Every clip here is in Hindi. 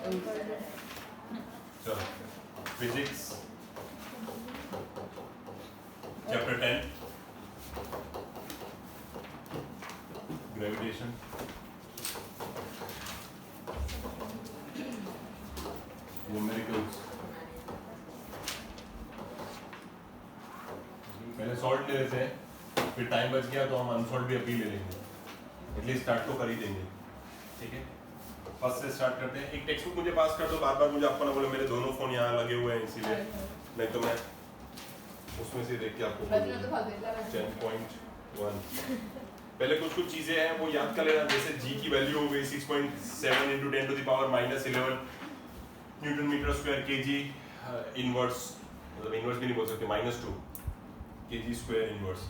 चलो फिजिक्स चैप्टर 10 ग्रेविटेशन। न्यूमेरिकल्स। पहले सॉल्ट ले लेते हैं, फिर टाइम बच गया तो हम अनसॉल्ट भी अभी ले लेंगे, एटलीस्ट स्टार्ट तो कर ही देंगे। ठीक है, फर्स्ट से स्टार्ट करते हैं। एक टेक्स्ट बुक मुझे पास कर दो, बार बार मुझे आपको ना बोले मेरे दोनों फोन यहाँ लगे हुए हैं इसीलिए, नहीं तो मैं उसमें से देख के आपको 10.1 पहले कुछ चीजें हैं वो याद कर लेना, जैसे जी की वैल्यू हो गई 6.7 × 10⁻⁻11 newton metre square KG inverse, मतलब इनवर्स भी नहीं बोल सकते, -2 केजी स्क्वायर इनवर्स।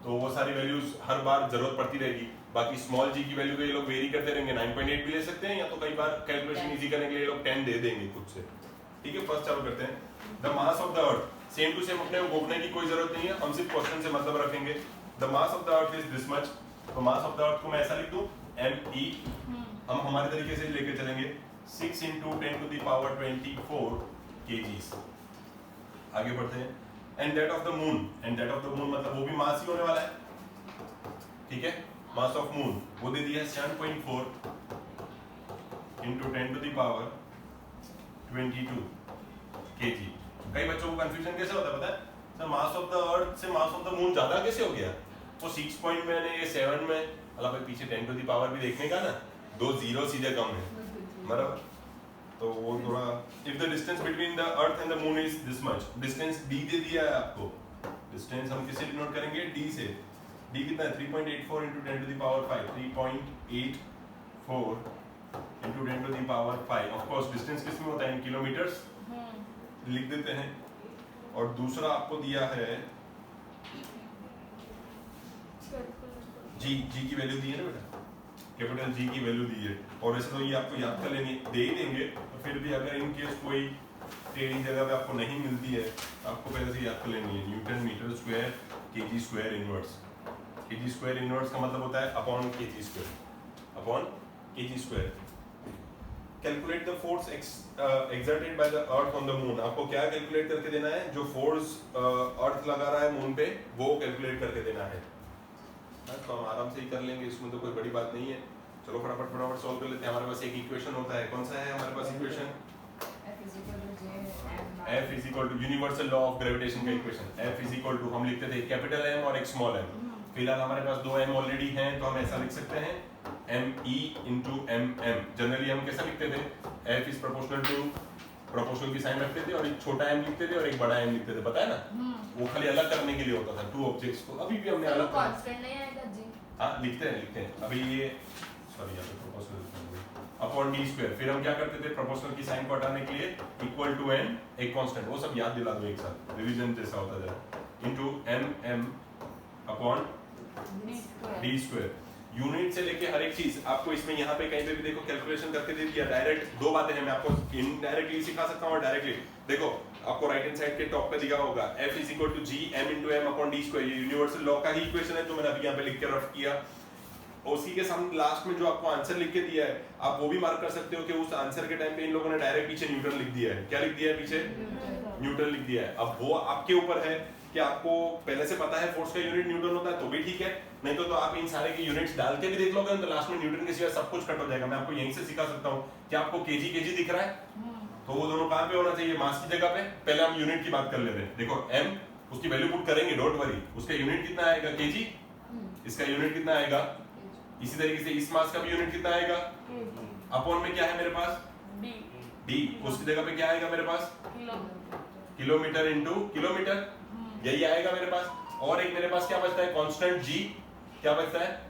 तो वो सारी वैल्यूज हर बार जरूरत पड़ती रहेगी। बाकी स्मॉल जी की वैल्यू को ये लोग वेरी करते रहेंगे, 9.8 भी ले सकते हैं, या तो कई बार कैलकुलेशन इजी करने के लिए ये लोग 10 दे देंगे खुद से। ठीक है, फर्स्ट चालू करते हैं। The mass of the earth, same to same अपने को घोपने की कोई जरूरत नहीं है, हम सिर्फ क्वेश्चन से मतलब रखेंगे। The mass of the earth is this much. तो मास ऑफ द अर्थ को मैं ऐसा लिख दूं me, हम हमारे तरीके से लेके चलेंगे 6 × 10⁻24 kgs। आगे बढ़ते हैं। And that of the moon, and that of the moon मतलब वो भी मास ही होने वाला है। ठीक है, मास ऑफ मून वो दे दिया 7.4 × 10⁻22 kg। कई बच्चों को कंफ्यूजन कैसे होता है पता है सर, मास ऑफ द अर्थ से मास ऑफ द मून ज्यादा कैसे हो गया? वो 6 पॉइंट में है, ये 7 में, मतलब भाई पीछे 10 टू द पावर भी देखने का ना, 2 जीरो सीधे कम है, बराबर। तो वो थोड़ा, if the distance between the earth and the moon is this much, distance d दे दिया है आपको, डिस्टेंस हम किससे डिनोट करेंगे? d से। d कितना है? 3.84 × 10⁻5, 3.84 × 10⁻5। ऑफ कोर्स डिस्टेंस किस में होता है? इन किलोमीटर्स, लिख देते हैं। और दूसरा आपको दिया है जी की वैल्यू दी है ना बेटा, कैपिटल जी की वैल्यू दी है। और वैसे तो ये आपको याद कर लेनी, दे ही देंगे, तो फिर भी अगर इन केस कोई टेढ़ी जगह पे आपको नहीं मिलती है तो आपको पहले से याद कर लेनी है। Newton metre square KG square inverse. KG square inverse का मतलब होता है upon KG square, upon KG square. Calculate the force exerted by the earth on the moon. आपको क्या कैलकुलेट करके देना है? जो फोर्स अर्थ लगा रहा है मून पे वो कैलकुलेट करके देना है। तो हम आराम से ही कर लेंगे, इसमें तो कोई बड़ी बात नहीं है। चलो फटाफट सॉल्व कर लेते हैं। हमारे पास एक इक्वेशन होता है, कौन सा है हमारे पास equation? F is equal to universal law of gravitation का equation. F is equal to, हम लिखते थे कैपिटल M और एक स्मॉल m। फिलहाल हमारे पास 2 m ऑलरेडी हैं, तो हम ऐसा लिख सकते हैं me into mm। जनरली हम कैसा लिखते थे? F is proportional to, proportional की साइन रखते थे और एक छोटा m लिखते थे और एक बड़ा m लिखते थे, पता है ना? वो खाली अलग करने के लिए होता था टू ऑब्जेक्ट्स को। अभी भी हमने अलग कांस्टेंट नहीं आएगा जी। हाँ लिखते हैं। अभी ये सॉरी यहाँ पे प्रोपोर्शनल अपॉन d स्क्वायर। फिर हम क्या करते थे? प्रोपोर्शनल की साइन को हटाने के लिए इक्वल टू n एक कांस्टेंट, वो सब याद दिला दो एक साथ, रिवीजन जैसा होता जाए, into mm upon d square. Unit से लेके हर एक चीज आपको इसमें यहाँ पे कहीं पे भी देखो कैलकुलेशन करके दे दिया डायरेक्ट। दो बातें हैं, मैं आपको इनडायरेक्टली सिखा सकता हूँ और डायरेक्टली। देखो आपको राइट हैंड साइड के टॉप पे दिखा होगा F is equal to G m into m upon d square. ये यूनिवर्सल लॉ का ही इक्वेशन है, तो मैंने अभी यहाँ पे लिख के रफ किया। उसी के सामने लास्ट में जो आपको आंसर लिख के दिया है, आप वो भी मार्क कर सकते हो कि उस आंसर के टाइम पे इन लोगों ने डायरेक्ट पीछे न्यूटन लिख दिया है। क्या लिख दिया है पीछे? न्यूटन लिख दिया है। अब वो आपके ऊपर है कि आपको पहले से पता है फोर्स का यूनिट न्यूटन होता है तो भी ठीक है, नहीं तो आप इन सारे के यूनिट्स डाल के भी देख लोगे तो लास्ट में न्यूटन के सिवा सब कुछ कट हो जाएगा। मैं आपको यहीं से सिखा सकता हूँ। क्या आपको केजी दिख रहा है? तो वो दोनों कहाँ पे होना चाहिए? मास की जगह पे। पहले हम यूनिट की बात कर लेते हैं। देखो m उसकी वैल्यू पुट करेंगे, डोंट वरी। उसका यूनिट कितना आएगा? केजी। इसका यूनिट कितना आएगा? इसी तरीके से इस मास का भी यूनिट कितना आएगा? अपॉन में क्या है मेरे पास? d। उसकी जगह पे क्या आएगा मेरे पास? किलोमीटर इनटू किलोमीटर, यही आएगा मेरे पास। और एक मेरे पास क्या बचता है? Constant g। क्या बचता है?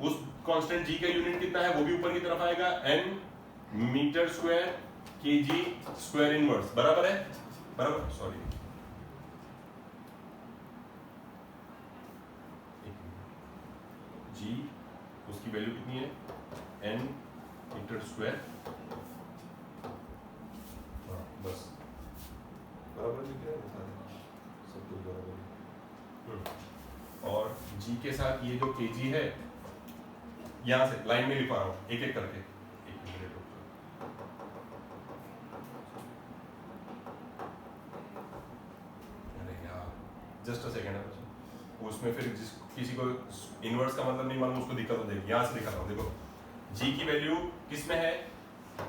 उस कांस्टेंट g का यूनिट कितना है वो भी ऊपर की तरफ आएगा, n metre square KG square inverse. बराबर है? बराबर, सॉरी g उसकी वैल्यू कितनी है? n मीटर स्क्वायर, बस बराबर लिख रहे हैं सब कुछ बराबर। और g के साथ ये जो kg है, यहाँ से लाइन में लिखा रहा हूँ एक एक करके। एक मिनट रुको, जस्ट अ सेकंड है बच्चों, उसमें फिर किसी को इनवर्स का मतलब नहीं मालूम उसको दिक्कत हो जाएगी। यहाँ से दिखाता हूँ, देखो जी की वैल्यू किस में है,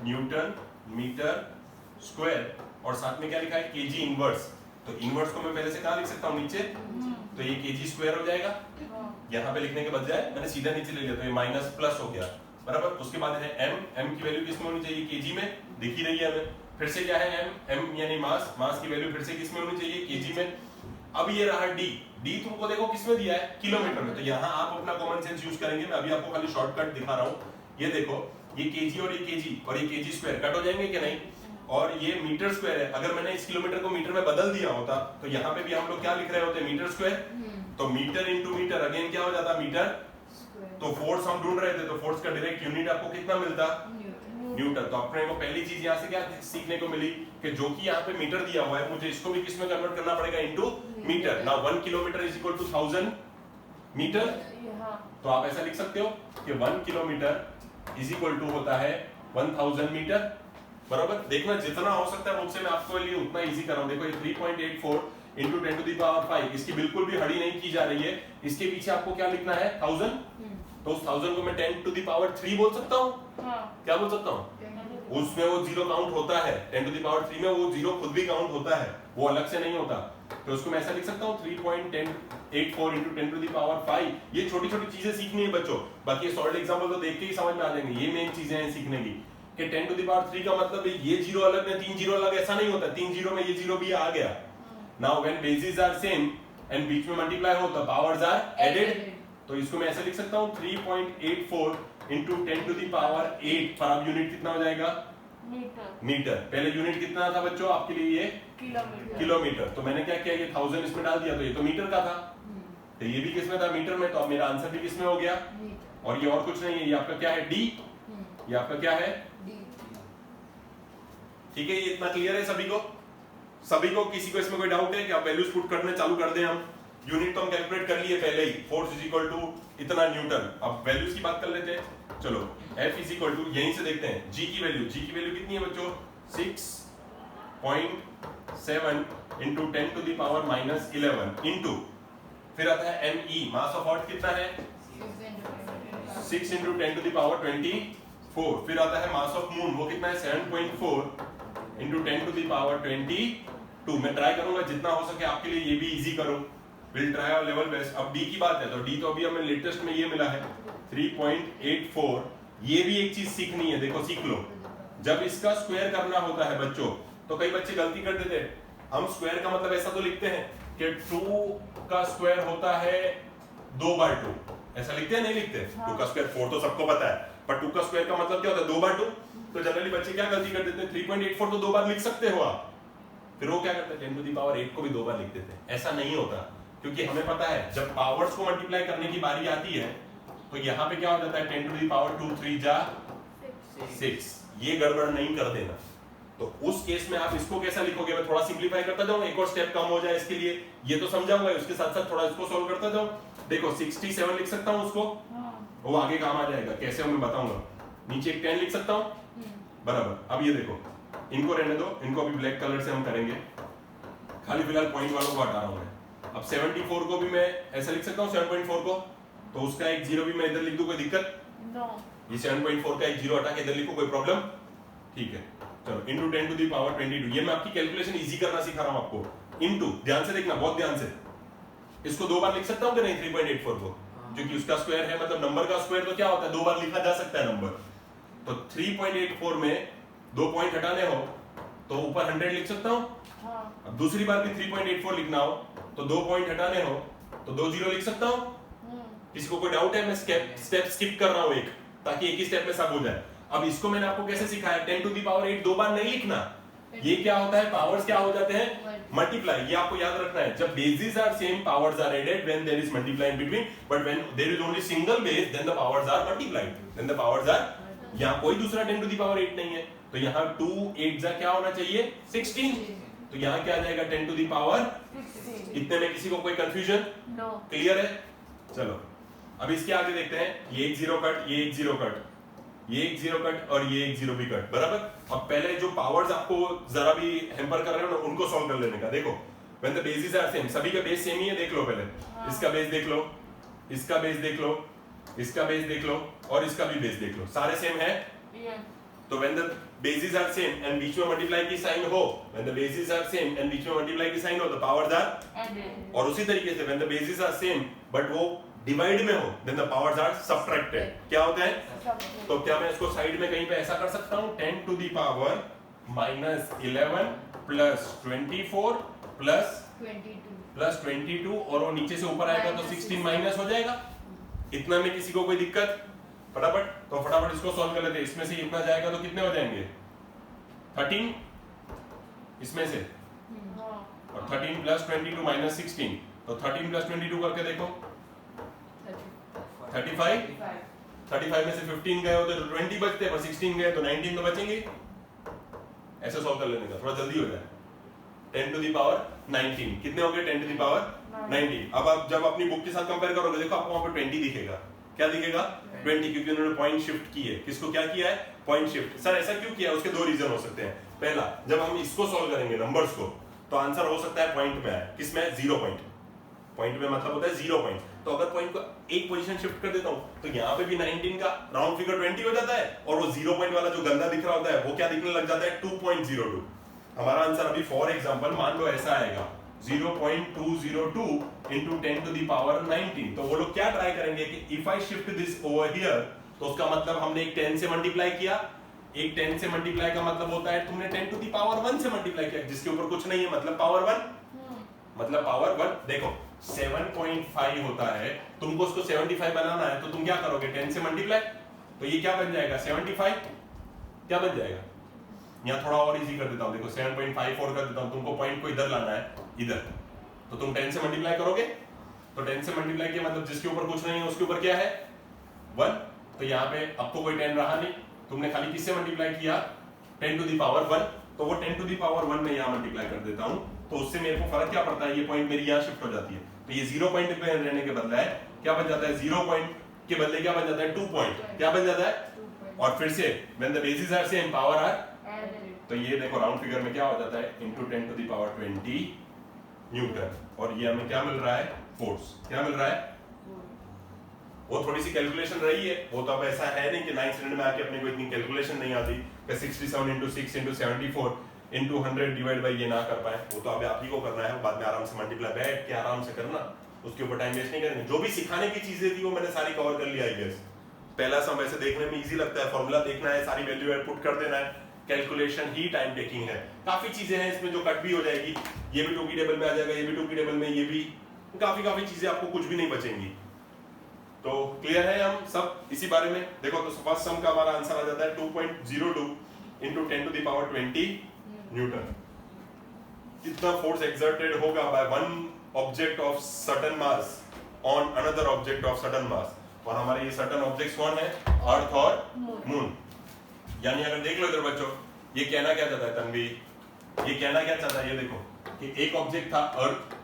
न्यूटन मीटर स्क्वायर, और साथ में क्या लिखा है केजी इनवर्स। तो इनवर्स को मैं पहले से कहाँ लिख सकता हूँ, नीचे, तो ये केजी स्क्वायर हो जाएगा, यहाँ पे लिखने के बजाय मैंने सीधा नीचे ले लिया, तो ये माइनस प्लस हो गया बराबर। उसके बाद है एम की वैल्यू किस में होनी चाहिए, केजी में, दिख ही रही है हमें। फिर से क्या है एम यानी मास की वैल्यू फिर से किस में होनी चाहिए, केजी में। अब ये रहा डी तुमको देखो किस में दिया है, किलोमीटर में, तो यहाँ आप अपना कॉमन सेंस यूज करेंगे। मैं अभी आपको खाली शॉर्टकट दिखा रहा हूँ। ये देखो ये केजी और ये केजी स्क्वायर कट हो जाएंगे कि नहीं, और ये मीटर स्क्वायर है। अगर मैंने इस किलोमीटर को मीटर में बदल दिया होता तो यहाँ पे भी हम लोग क्या लिख रहे होते, मीटर स्क्वायर। तो मीटर इंटू मीटर अगेन क्या हो जाता, मीटर। तो फोर्स हम ढूंढ रहे थे, तो फोर्स का डायरेक्ट यूनिट आपको कितना मिलता, न्यूटन। तो अपने को पहली चीज यहाँ से क्या सीखने को मिली कि जो कि यहाँ पे मीटर दिया हुआ है, मुझे इसको भी किसमें कन्वर्ट करना पड़ेगा, into metre. Now 1 kilometre is equal to 1000 metre. तो आप ऐसा लिख सकते हो कि 1 किलोमीटर इज इक्वल टू होता है 1000 मीटर बराबर। देखना जितना हो सकता है मुझसे मैं आपको लिए उतना इजी कर रहा हूं। देखो ये 3.84 into 10 to the power 5, इसकी बिल्कुल भी हड़ी नहीं की जा रही है। इसके पीछे आपको क्या लिखना है, 1000। तो उस 1000 को मैं 10 to the power 3 बोल सकता हूँ। क्या बोल सकता हूँ, उसमें वो जीरो काउंट होता है। 10 to the power 3 में वो जीरो खुद भी काउंट होता है, वो अलग से नहीं होता। तो उसको मैं ऐसा लिख सकता हूँ 3.1084 into 10 to the power 5। ये छोटी छोटी चीजें सीखनी है बच्चों, बाकी सॉलिड एग्जांपल तो देख के ही समझ में आ जाएंगे। ये मेन चीजें हैं सीखने की कि 10 to the power 3 का मतलब ये जीरो अलग है, 3 जीरो अलग, ऐसा नहीं होता। 3 जीरो में ये जीरो भी आ गया। Now when bases are same and बीच में मल्टीप्लाई हो तो पावर्स आर एडेड। तो इसको मैं ऐसे लिख सकता हूँ 3.84 into 10 to the power 8। पर अब यूनिट कितना हो जाएगा, मीटर। पहले यूनिट कितना था बच्चों आपके लिए, ये किलोमीटर। तो मैंने क्या किया, ये 1000 इसमें डाल दिया, तो ये तो मीटर का था। तो ये भी किसमें था, मीटर में। तो अब मेरा आंसर भी किसमें हो गया, और ये और कुछ नहीं है, ये आपका क्या है, डी। ये आपका क्या है, ठीक है। ये इतना क्लियर है सभी को, सभी को, किसी को इसमें कोई डाउट है कि आप वैल्यूज पुट करने चालू कर दें हम। यूनिट तो हम कैलकुलेट कर लिए पहले ही, फोर्स इज इक्वल टू इतना न्यूटन। अब वैल्यूज की बात कर लेते हैं। चलो F इज इक्वल टू, यहीं से देखते हैं G की वैल्यू। G की वैल्यू कितनी है बच्चों, 6.7 into 10 to the power minus 11 into, फिर आता है ME, मास ऑफ अर्थ कितना है, 6 into 10 to the power 24। फिर आता है मास ऑफ मून, वो कितना है, 7.4 into 10 to the power 22। मैं ट्राई करूंगा जितना हो सके आपके लिए ये भी इजी करूं, will try our level best. अब डी की बात है, तो डी तो अभी हमें लेटेस्ट में ये मिला है 3.84। ये भी एक चीज सीखनी है, देखो सीख लो। जब इसका स्क्वायर करना होता है बच्चों, तो कई बच्चे गलती कर देते हैं। हम स्क्वायर का मतलब ऐसा तो लिखते हैं कि 2 का स्क्वायर होता है 2/2, ऐसा लिखते हैं, नहीं लिखते। 2 का स्क्वायर 4 तो सबको पता है, पर 2 का स्क्वायर का मतलब क्या होता है, 2/2। तो जनरली बच्चे क्या गलती कर देते हैं, 3.84 तो 2 बार लिख सकते हो आप, फिर वो क्या करते हैं 10 to the power 8 को भी 2 बार लिख देते हैं। ऐसा नहीं होता, क्योंकि हमें पता है जब पावर्स को मल्टीप्लाई करने की बारी आती है तो यहाँ पे क्या हो जाता है 10 to the power 2 3 जा 6। ये गड़बड़ नहीं कर देना। तो उस केस में आप इसको कैसा लिखोगे, मैं थोड़ा सिंप्लीफाई करता जाऊं, एक और स्टेप कम हो जाए इसके लिए, ये तो समझाऊंगा, उसके साथ साथ थोड़ा इसको सॉल्व करता जाऊं। देखो 67 लिख सकता हूं उसको, वो आगे काम आ जाएगा, कैसे मैं बताऊंगा। नीचे एक 10 लिख सकता हूं बराबर। अब ये देखो, इनको रहने दो, इनको अभी ब्लैक कलर से हम करेंगे, खाली फिलहाल पॉइंट वालों को हटा रहा हूं मैं। अब 74 को भी मैं ऐसा लिख सकता हूं 7.4 को, तो उसका एक जीरो भी मैं इधर लिख दूं, कोई दिक्कत नो। ये 7.4 का एक जीरो हटा के इधर लिखो, कोई प्रॉब्लम, ठीक है। चलो इनटू 10 to the power 22। ये मैं आपकी कैलकुलेशन इजी करना सिखा रहा हूं आपको। इनटू, ध्यान से देखना, बहुत ध्यान से। इसको 2 बार लिख सकता हूं कि नहीं 3.84 को, क्योंकि उसका स्क्वायर है, मतलब नंबर का स्क्वायर तो क्या होता है 2 बार लिखा जा सकता है नंबर। तो 3.84 में 2 पॉइंट हटाने हो तो ऊपर 100 लिख सकता हूं। अब दूसरी बार भी 3.84 लिखना हो तो 2 पॉइंट हटाने हो तो 2 जीरो लिख सकता हूं। किसी को कोई डाउट है, मैं स्टेप स्किप कर रहा हूं एक, ताकि एक ही स्टेप में सब हो जाए। अब इसको मैंने आपको कैसे सिखाया, 10 to the power 8 2 बार नहीं लिखना। ये क्या होता है, पावर्स क्या हो जाते हैं, मल्टीप्लाई। ये आपको याद रखना है, जब bases are same powers are added when there is multiply in between, but when there is only single base then the powers are multiplied, then the powers are, यहां कोई दूसरा 10 to the power 8 नहीं है, तो यहां 2 8 जा क्या होना चाहिए 16। तो यहां क्या आ जाएगा 10 to the power 16। इतने में किसी को कोई कंफ्यूजन, नो, क्लियर है। चलो अब इसके आगे देखते हैं, ये एक जीरो कट, ये एक जीरो कट, ये एक जीरो कट और ये एक जीरो भी कट बराबर। अब पहले जो पावर्स आपको जरा भी हैम्पर कर रहे हो ना, उनको सॉल्व कर लेने का। देखो when the bases are same, सभी का बेस सेम ही है, देख लो पहले, इसका बेस देख लो, इसका बेस देख लो, इसका बेस देख लो और इसका भी बेस देख लो, सारे सेम है। तो when the bases are same and बीच में मल्टीप्लाई की साइन हो, when the bases are same and बीच में मल्टीप्लाई की साइन हो, द पावर्स आर एडेड। और उसी तरीके से when the bases are same but वो डिवाइड में हो, then the powers are subtracted. क्या होता है? तो क्या मैं इसको साइड में कहीं पे ऐसा कर सकता हूं, 10 to the power -11 plus 24 plus 22 और वो नीचे से ऊपर आएगा तो 16 माइनस हो जाएगा। इतना में किसी को कोई दिक्कत? फटाफट, तो फटाफट इसको सॉल्व कर लेते हैं। इसमें से इतना जाएगा तो कितने हो जाएंगे? 13 इसमें से, और 13 प्लस 22 माइनस 16, तो 13 प्लस 22 करके देखो, 35 में से 15 गए होते तो 20 बचते, पर 16 गए तो 19 तो बचेंगे। ऐसे सॉल्व कर लेने का, थोड़ा जल्दी हो जाए। 10 टू द पावर 19 कितने हो गए? 10 टू द पावर 90। अब आप जब अपनी बुक के साथ कंपेयर करोगे, देखो आपको वहां पे 20 दिखेगा। क्या दिखेगा? 20, क्योंकि उन्होंने पॉइंट शिफ्ट की है। किसको क्या किया है? Point shift. सर ऐसा क्यों किया? उसके दो रीजन हो सकते हैं। पहला, जब हम इसको सॉल्व करेंगे नंबर्स को, तो आंसर हो सकता है पॉइंट में आए। किसमें? 0 पॉइंट। पॉइंट में मतलब होता है 0 पॉइंट। तो अगर पॉइंट को एक पोजीशन शिफ्ट कर देता हूं, तो यहाँ पे भी 19 का राउंड फिगर 20 हो जाता है, और वो 0 पॉइंट वाला जो गंदा दिख रहा होता है वो क्या दिखने लग जाता है? 2.02। हमारा आंसर अभी फॉर एग्जांपल मान लो ऐसा आएगा, 0.202 into 10 to the power 19। तो वो लोग क्या ट्राई करेंगे कि if I shift this over here, तो उसका मतलब हमने एक 10 से मल्टीप्लाई किया। एक 10 से मल्टीप्लाई का मतलब होता है तुमने 10 to the power 1 से मल्टीप्लाई किया, जिसके ऊपर कुछ नहीं है, मतलब पावर 1, मतलब पावर 1। देखो 7.5 होता है, तुमको उसको 75 बनाना है, तो तुम क्या करोगे? 10 से मल्टीप्लाई, तो ये क्या बन जाएगा? 75 क्या बन जाएगा? यहाँ थोड़ा और इजी कर देता हूँ, देखो 7.54 कर देता हूँ। तुमको पॉइंट को इधर लाना है, इधर, तो तुम 10 से मल्टीप्लाई करोगे, तो 10 से मल्टीप्लाई किया मतलब जिसके ऊपर कुछ नहीं है उसके ऊपर क्या है? 1। तो यहाँ पे अब तो कोई 10 रहा नहीं, तुमने खाली किससे मल्टीप्लाई किया? 10 टू द पावर 1। तो वो 10 टू द पावर 1 में यहाँ मल्टीप्लाई कर देता हूँ, तो उससे मेरे को फर्क क्या पड़ता है? ये पॉइंट मेरी यहाँ शिफ्ट हो जाती है। तो ये 0 पॉइंट पे रहने के बदले है क्या बन जाता है? 0 पॉइंट के बदले क्या बन जाता है? 2 पॉइंट। क्या बन जाता है? और फिर से when the bases are same, power are, तो ये देखो राउंड फिगर में क्या हो जाता है? Into 10 to the power 20 newton. और ये हमें क्या मिल रहा है? फोर्स। क्या मिल रहा है? वो थोड़ी सी कैलकुलेशन रही है, वो तो अब ऐसा है नहीं कि 9th स्टैंडर्ड में आके अपने को इतनी कैलकुलेशन नहीं आती कि 67 into 6 into 74 into 100 divide by ये ना कर पाए। वो तो अब आप ही को करना है, बाद में आराम से मल्टीप्लाई बैठ के आराम से करना, उसके ऊपर टाइम वेस्ट नहीं करेंगे। जो भी सिखाने की चीजें थी वो मैंने सारी कवर कर लिया। आई गेस पहला सम वैसे देखने में इजी लगता है, फॉर्मूला देखना है, सारी वैल्यू ऐड पुट कर देना है, कैलकुलेशन ही टाइम टेकिंग है। काफी चीजें हैं इसमें जो कट भी हो जाएगी, ये भी 2 की टेबल में आ जाएगा, ये भी 2 की टेबल में, ये भी काफी चीजें, आपको कुछ भी नहीं बचेंगी। तो क्लियर है हम सब इसी बारे में। देखो तो फर्स्ट सम का हमारा आंसर आ जाता है 2.02 into 10 to the power 20 Newton. कितना फोर्स एक्सर्टेड होगा by one object of certain mass on another object of certain मास। और हमारे ये सर्टेन ऑब्जेक्ट्स कौन है? अर्थ और मून। यानी अगर देख लो इधर बच्चों, ये कहना क्या चाहता है तन्वी? ये कहना क्या चाहता है? ये देखो कि एक ऑब्जेक्ट था अर्थ,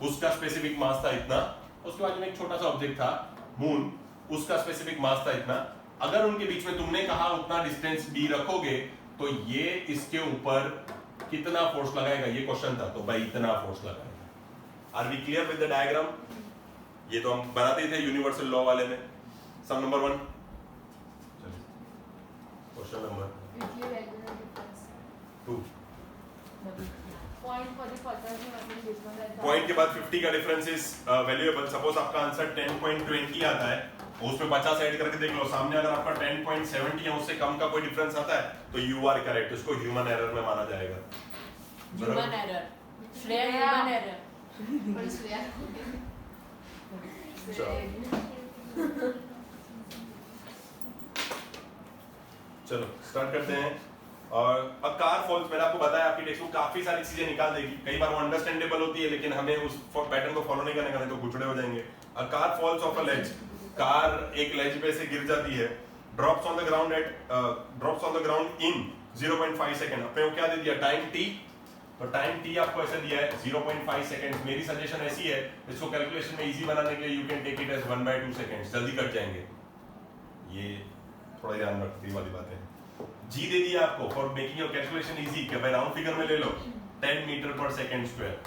उसका स्पेसिफिक मास था इतना, उसके बाद में एक छोटा सा ऑब्जेक्ट था मून, उसका स्पेसिफिक मास था इतना। अगर उनके बीच में तुमने कहा उतना डिस्टेंस d रखोगे, तो ये इसके ऊपर कितना फोर्स लगाएगा, ये क्वेश्चन था। तो भाई इतना फोर्स लगाएगा। Are we clear with the diagram? ये तो हम बनाते थे यूनिवर्सल लॉ वाले में। Sum number 1, question number 2। Point के बाद 50 का डिफरेंस इज वैल्यूएबल। सपोज आपका आंसर 10.20 आता है, उसमें 50 ऐड करके देख लो, सामने अगर आपका 10.70 या उससे कम का कोई डिफरेंस आता है तो यू आर करेक्ट, उसको ह्यूमन एरर में माना जाएगा। Human error, Shreya human error. चलो स्टार्ट करते हैं। और अब कार फॉल्स, मैंने आपको बताया आपकी टेक्स्ट बुक काफी सारी चीजें निकाल देगी। कई बार वो अंडरस्टैंडेबल होती है, लेकिन हमें उस पैटर्न को फॉलो नहीं करने का, नहीं तो गुचड़े हो जाएंगे। A car falls off a ledge, car एक लेज पे से गिर जाती है। Drops on the ground in 0.5 second. अपने को क्या दे दिया? Time t। तो टाइम t आपको ऐसे दिया है 0.5 सेकंड। मेरी सजेशन ऐसी है, इसको कैलकुलेशन में इजी बनाने के लिए you can take it as 1/2 seconds, जल्दी कट जाएंगे। ये थोड़ा ध्यान रखती वाली बात है। जी दे दिया आपको for making your calculation easy, कि भाई राउंड फिगर में ले लो 10 मीटर पर सेकंड स्क्वायर।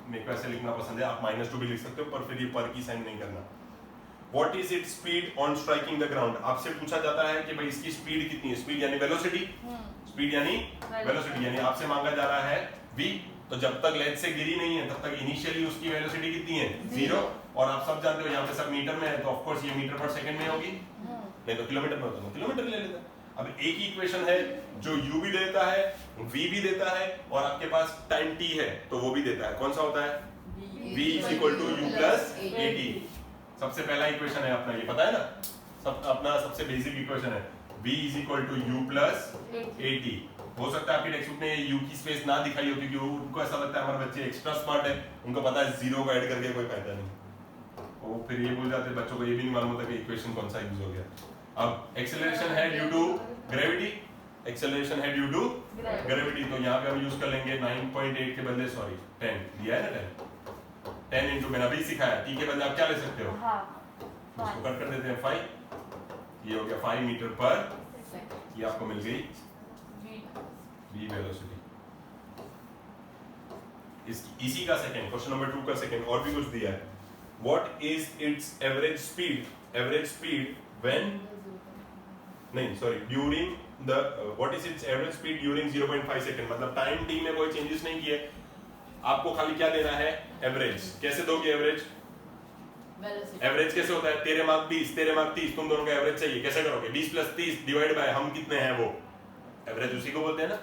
मेरे को ऐसे लिखना पसंद है, आप -2 भी लिख सकते हो, पर फिर ये पर की साइन नहीं करना। What is its speed on striking the ground? आपसे पूछा जाता है कि भाई इसकी स्पीड कितनी है, स्पीड यानी वेलोसिटी, स्पीड यानी वेलोसिटी, यानी आपसे मांगा जा रहा है v, तो जब तक लेज से गिरी नहीं है तब तक इनिशियली उसकी वेलोसिटी कितनी है 0, और आप सब जानते हो यहाँ पे सब मीटर में है, तो ऑफ कोर्स ये मीटर पर सेकंड में होगी, नहीं तो किलोमीटर में होता है, किलोमीटर ले लेता है। अब एक ही इक्वेशन है जो u भी देता है, v भी देता है, और आपके पास टाइम t है तो वो भी देता है, कौन सा होता है v is equal to u plus at। सबसे पहला इक्वेशन है अपना, ये पता है ना, सब अपना सबसे बेसिक इक्वेशन है v is equal to u plus at। हो सकता है आपकी टेक्स्ट बुक में u की स्पेस ना दिखाई हो, क्योंकि उनको ऐसा लगता है हमारे बच्चे एक्स्ट्रा स्मार्ट है, उनको पता है जीरो को ऐड करके कोई फायदा नहीं, वो फिर ये बोल जाते हैं, बच्चों को ये भी नहीं मालूम होता कि इक्वेशन कौन सा यूज हो गया। अब एक्सेलरेशन है ड्यू टू ग्रेविटी, एक्सेलरेशन है ड्यू टू ग्रेविटी, तो यहाँ पे हम यूज कर लेंगे 9.8 के बदले 10 दिया है ना, 10 इंटू मैंने अभी सिखाया, t के बदले आप क्या ले सकते हो, इसको कट कर देते हैं 5, ये हो गया 5 मीटर पर, ये आपको मिल गई v वेलोसिटी। इसी का सेकंड, क्वेश्चन नंबर 2 का सेकंड और भी कुछ दिया है, what is its average speed when, नहीं sorry, during the what is its average speed during 0.5 second, मतलब टाइम t में कोई चेंजेस नहीं किए, आपको खाली क्या देना है एवरेज। कैसे दोगे एवरेज, एवरेज कैसे होता है, तेरे मार्क 20 तेरे मार्क 30, तुम दोनों का एवरेज चाहिए, कैसे करोगे 20 + 30 डिवाइड बाय हम कितने हैं, वो एवरेज उसी को बोलते हैं ना,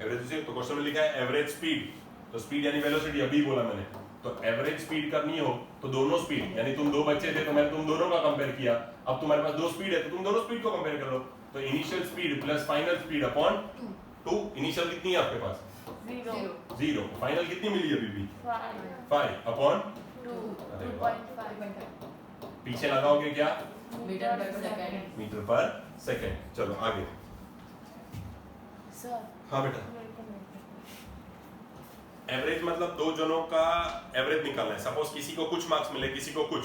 एवरेज उसी, तो क्वेश्चन में लिखा है एवरेज स्पीड, तो स्पीड यानी वेलोसिटी, अभी बोला मैंने, तो एवरेज स्पीड करनी हो तो दोनों स्पीड, यानी तुम दो बच्चे थे तो मैंने तुम दोनों का कंपेयर किया, अब तुम्हारे पास दो स्पीड है तो तुम दोनों स्पीड को कंपेयर कर लो, तो initial speed plus final speed upon 2, initial कितनी है आपके पास 0, फाइनल कितनी मिली अभी भी 5 अपॉन 2.5, पीछे लगाओगे क्या मीटर पर सेकंड। चलो आगे सर, हाँ बेटा, एवरेज मतलब दो जनों का एवरेज निकालना है, सपोज किसी को कुछ मार्क्स मिले किसी को कुछ,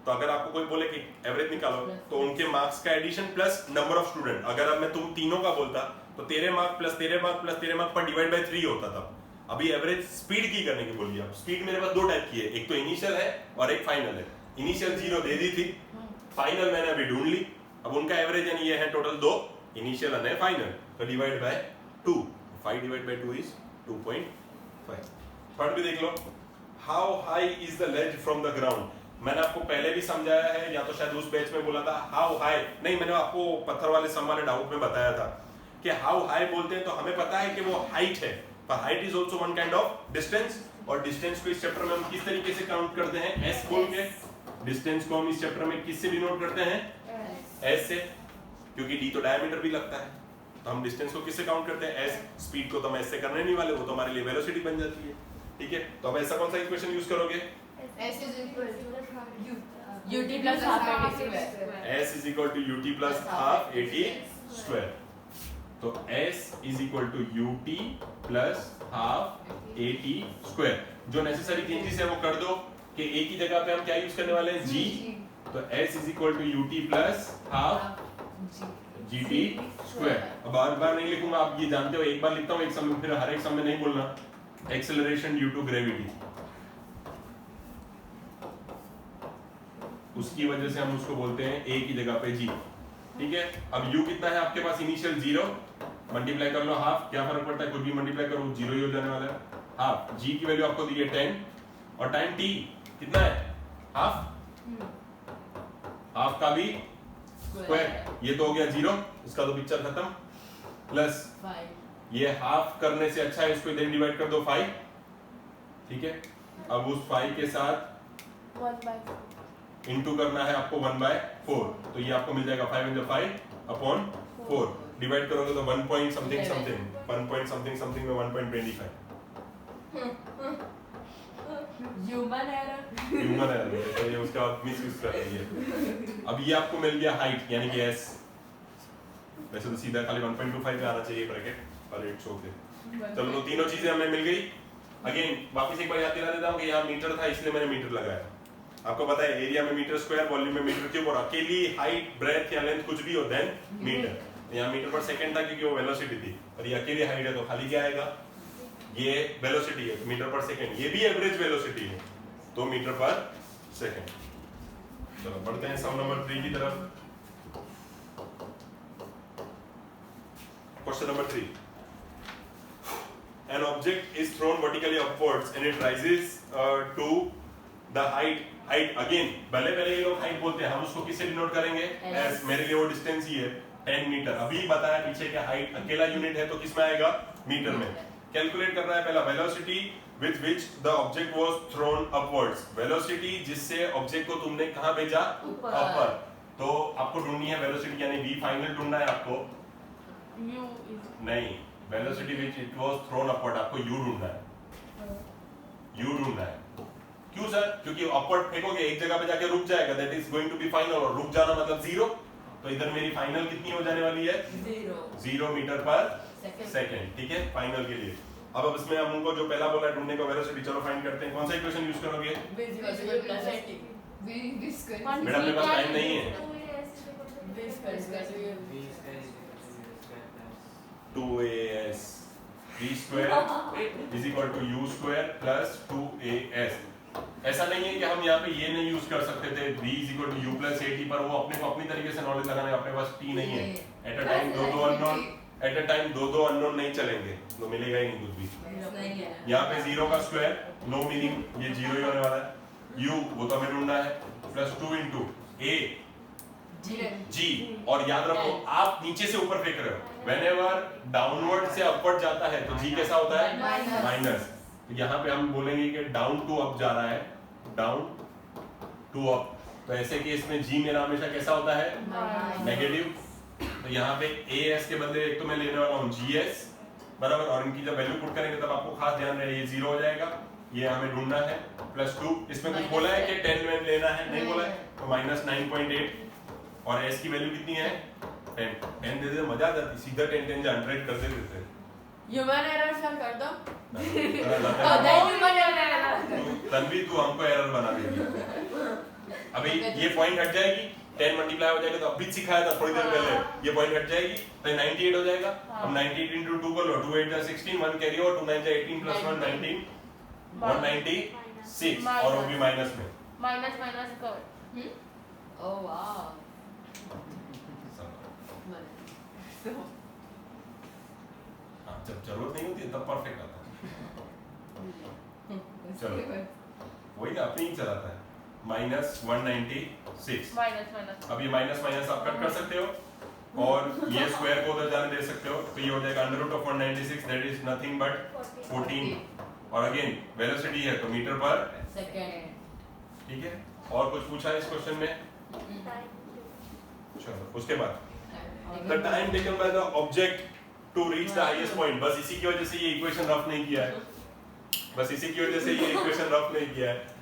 तो अगर आपको कोई बोले कि एवरेज निकालो तो उनके मार्क्स का addition plus number of student, अगर अब मैं तुम तीनों का बोलता तो तेरे मार्क प्लस तेरे मार्क प्लस तेरे मार्क पर डिवाइड बाय 3 होता था। अभी एवरेज स्पीड की करने की बोलिए, अब स्पीड मेरे पास दो टाइप की है, एक तो इनिशियल है और एक फाइनल है। इनिशियल 0 दे दी थी, फाइनल मैंने अभी ढूंढ ली, अब उनका एवरेज यानी ये है टोटल 2, इनिशियल और फाइनल, तो divide by 2, 5 divide by 2 is 2.5। Third भी देख लो, how high is the ledge from the ground, मैंने आपको पहले भी समझाया है, या तो शायद उस बैच में बोला था हाउ हाई, नहीं मैंने आपको पत्थर वाले सम वाले डाउट में बताया था कि हाउ हाई बोलते हैं तो हमें पता है कि वो हाइट है, पर height is also one kind of distance, और डिस्टेंस को इस चैप्टर में हम किस तरीके से काउंट करते हैं, एस बोल के। डिस्टेंस को हम इस चैप्टर में किससे डिनोट करते हैं, एस से, क्योंकि डी तो डायमीटर भी लगता है, तो हम डिस्टेंस को किससे काउंट करते हैं, एस। स्पीड को तो हम एस से करने नहीं वाले, वो तो हमारे लिए वेलोसिटी बन जाती है, ठीक है। तो अब ऐसा कौन सा इक्वेशन यूज करोगे, S is equal to UT plus half AT square. S is equal to UT plus half AT square, तो S is equal to UT plus half AT square। जो नेसेसरी चेंजेस है वो कर दो कि A की जगह पे हम क्या यूज करने वाले हैं, G, तो S is equal to UT plus half GT square। अब बार-बार नहीं लिखूंगा, आप ये जानते हो, एक बार लिखता हूँ एक सम में, फिर हर एक सम में नहीं बोलना। एक्सेलरेशन ड्यू टू ग्रेविटी, उसकी वजह से हम उसको बोलते हैं A की जगह पे G, ठीक है। अब U कितना है आपके पास, इनिशियल 0, मल्टीप्लाई कर लो हाफ, क्या फर्क पड़ता है, कुछ भी मल्टीप्लाई करो 0 ही हो जाने वाला है। हाफ, G की वैल्यू आपको दी है 10, और टाइम T कितना है, हाफ, हाफ का भी स्क्वायर, ये तो हो गया 0, इसका तो पिक्चर खत्म, प्लस 5, ये हाफ करने से अच्छा है इसको इधर डिवाइड कर दो 5, ठीक है। अब उस 5 के साथ 1/4 इनटू करना है आपको 1/4, तो ये आपको मिल जाएगा 5 × 5 अपॉन 4, डिवाइड करोगे तो 1 point something something, 1 point something something में 1.25, ह्यूमन एरर, ह्यूमन एरर, तो ये उसका मिस यूज कर रही है। अब ये आपको मिल गया हाइट यानी कि s, वैसे तो सीधा खाली 1.25 पे आना चाहिए ब्रैकेट, पर इट्स ओके। चलो तो तीनों चीजें हमें मिल गई। अगेन वापस एक बार याद दिला देता हूं कि यहाँ मीटर था इसलिए मैंने मीटर लगाया, आपको पता है एरिया में मीटर स्क्वायर, वॉल्यूम में मीटर क्यूब, और अकेली हाइट ब्रेथ या लेंथ कुछ भी हो देन मीटर। यहाँ मीटर पर सेकंड था क्योंकि वो वेलोसिटी थी, और ये अकेली हाइट है तो खाली क्या आएगा ये वेलोसिटी है मीटर पर सेकंड, ये भी एवरेज वेलोसिटी है तो मीटर पर सेकंड। चलो बढ़ते हैं सम नंबर 3 की तरफ। Question number 3, an object is thrown vertically upwards and it rises to the height again, पहले ये लोग हाइट बोलते हैं, हम उसको किससे डिनोट करेंगे? s। मेरे लिए वो डिस्टेंस ही है 10 मीटर। अभी बताया पीछे के हाइट अकेला यूनिट है तो किस में आएगा? मीटर में। कैलकुलेट करना है पहला velocity with which the object was thrown upwards, velocity जिससे ऑब्जेक्ट को तुमने कहां भेजा? ऊपर। तो आपको ढूंढनी है वेलोसिटी, यानी v फाइनल ढूंढना है आपको। नहीं, velocity which it was thrown upward, आपको u ढूंढना है। u ढूंढना है। क्यों सर? क्योंकि अपवर्ड फेंकोगे एक जगह पे जाके रुक जाएगा, that is going to be final, और रुक जाना मतलब जीरो। तो इधर मेरी फाइनल कितनी हो जाने वाली है? 0 मीटर पर सेकंड। ठीक है, फाइनल के लिए। अब इसमें हम उनको जो पहला बोला ढूंढने को वेलोसिटी, चलो फाइंड करते हैं। कौन सा इक्वेशन यूज करोगे? बेटा अपने पास टाइम नहीं है। 2as v square is equal to u square plus 2as। ऐसा नहीं है कि हम यहाँ पे ये नहीं यूज कर सकते थे v is equal to u plus at, पर वो अपने को अपनी तरीके से नॉलेज लगाने, अपने पास t नहीं है। एट अ टाइम दो अननोन नहीं चलेंगे, तो मिलेगा ही नहीं कुछ भी। यहाँ पे 0 का स्क्वायर नो मीनिंग, ये 0 ही होने वाला है। u वो तो हमें ढूंढना है, प्लस 2 into a g, और याद रखो आप नीचे से ऊपर फेंक रहे हो, whenever डाउनवर्ड से अपवर्ड जाता है तो g कैसा होता है? माइनस। तो यहाँ पे हम बोलेंगे कि डाउन टू अप जा रहा है, डाउन टू अप, तो ऐसे केस में g मेरा हमेशा कैसा होता है? नेगेटिव। तो यहाँ पे as के बदले एक तो मैं लेने वाला हूँ gs, बराबर, और इनकी जब वैल्यू पुट करेंगे तब आपको खास ध्यान रहे ये 0 हो जाएगा, ये हमें ढूंढना है, प्लस 2। इसमें कुछ बोला है कि 10 में लेना है? नहीं बोला है, तो माइनस 9.8, और s की वैल्यू कितनी है? 10 दे दे, मजा आ जाती, सीधा 10 100 कर देते। ह्यूमन एरर सर कर दो। तन्वी तू हमको एरर बना देगी। अभी ये पॉइंट हट जाएगी, 10 मल्टीप्लाई हो जाएगा, तो अभी सिखाया था थोड़ी देर पहले, ये पॉइंट हट जाएगी तो 98 हो जाएगा। अब 98 into 2 कर लो, 2 8 जा 16, 1 कैरी ओवर, 2 9 जा 18 प्लस 1 19, 196, और वो भी माइनस में। माइनस कर। ओह वाह। जब जरूरत नहीं होती है तब परफेक्ट आता है। चलो वही ना, अपनी ही चलाता है। माइनस 196, अब ये माइनस माइनस आप कट कर सकते हो, और ये स्क्वायर को उधर जाने दे सकते हो, तो ये हो जाएगा under root of 196, that is nothing but 14, और अगेन वेलोसिटी है तो मीटर पर सेकंड। ठीक है, और कुछ पूछा है इस क्वेश्चन में? चलो उसके बाद the time taken by the object to reach the highest point, बस इसी की वजह से ये इक्वेशन रफ नहीं किया है, बस इसी की वजह से ये इक्वेशन रफ नहीं किया है।